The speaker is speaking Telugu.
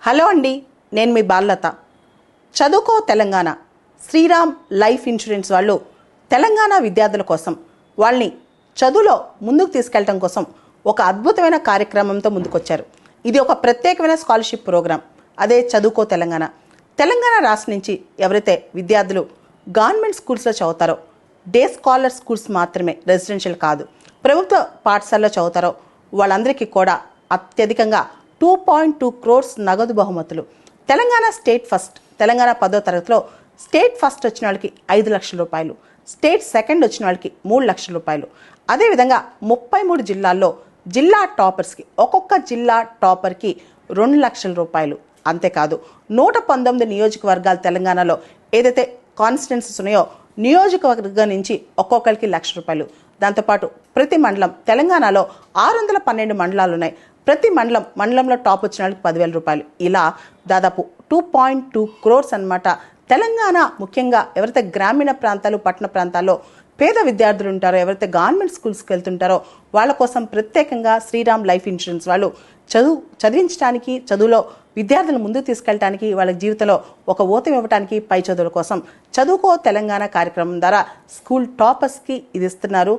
హలో అండి, నేను మీ బాలలత. చదువుకో తెలంగాణ శ్రీరామ్ లైఫ్ ఇన్సూరెన్స్ వాళ్ళు తెలంగాణ విద్యార్థుల కోసం వాళ్ళని చదువులో ముందుకు తీసుకెళ్ళడం కోసం ఒక అద్భుతమైన కార్యక్రమంతో ముందుకొచ్చారు. ఇది ఒక ప్రత్యేకమైన స్కాలర్షిప్ ప్రోగ్రాం. అదే చదువుకో తెలంగాణ. తెలంగాణ రాష్ట్రం నుంచి ఎవరైతే విద్యార్థులు గవర్నమెంట్ స్కూల్స్లో చదువుతారో, డే స్కాలర్ స్కూల్స్ మాత్రమే, రెసిడెన్షియల్ కాదు, ప్రభుత్వ పాఠశాలలో చదువుతారో వాళ్ళందరికీ కూడా అత్యధికంగా 2.2 crores నగదు బహుమతులు. తెలంగాణ స్టేట్ ఫస్ట్, తెలంగాణ 10వ తరగతిలో స్టేట్ ఫస్ట్ వచ్చిన వాళ్ళకి 5 లక్షల రూపాయలు, స్టేట్ సెకండ్ వచ్చిన వాళ్ళకి 3 లక్షల రూపాయలు. అదేవిధంగా 33 జిల్లాల్లో జిల్లా టాపర్స్కి, ఒక్కొక్క జిల్లా టాపర్కి 2 లక్షల రూపాయలు. అంతేకాదు 119 నియోజకవర్గాలు తెలంగాణలో ఏదైతే కాన్స్టిట్యున్సీస్ ఉన్నాయో నియోజకవర్గం నుంచి ఒక్కొక్కరికి 1 లక్ష రూపాయలు. దాంతోపాటు ప్రతి మండలం, తెలంగాణలో 612 మండలాలు ఉన్నాయి. ప్రతి మండలంలో టాప్ వచ్చిన వాళ్ళకి 10,000 రూపాయలు. ఇలా దాదాపు 2.2 crores అన్నమాట. తెలంగాణ ముఖ్యంగా ఎవరైతే గ్రామీణ ప్రాంతాలు, పట్టణ ప్రాంతాల్లో పేద విద్యార్థులు ఉంటారో, ఎవరైతే గవర్నమెంట్ స్కూల్స్కి వెళ్తుంటారో వాళ్ళ కోసం ప్రత్యేకంగా శ్రీరామ్ లైఫ్ ఇన్సూరెన్స్ వాళ్ళు చదివించడానికి, చదువులో విద్యార్థులను ముందుకు తీసుకెళ్ళడానికి, వాళ్ళ జీవితంలో ఒక ఊతం ఇవ్వడానికి, పై చదువుల కోసం చదువుకో తెలంగాణ కార్యక్రమం ద్వారా స్కూల్ టాపర్స్కి ఇది ఇస్తున్నారు.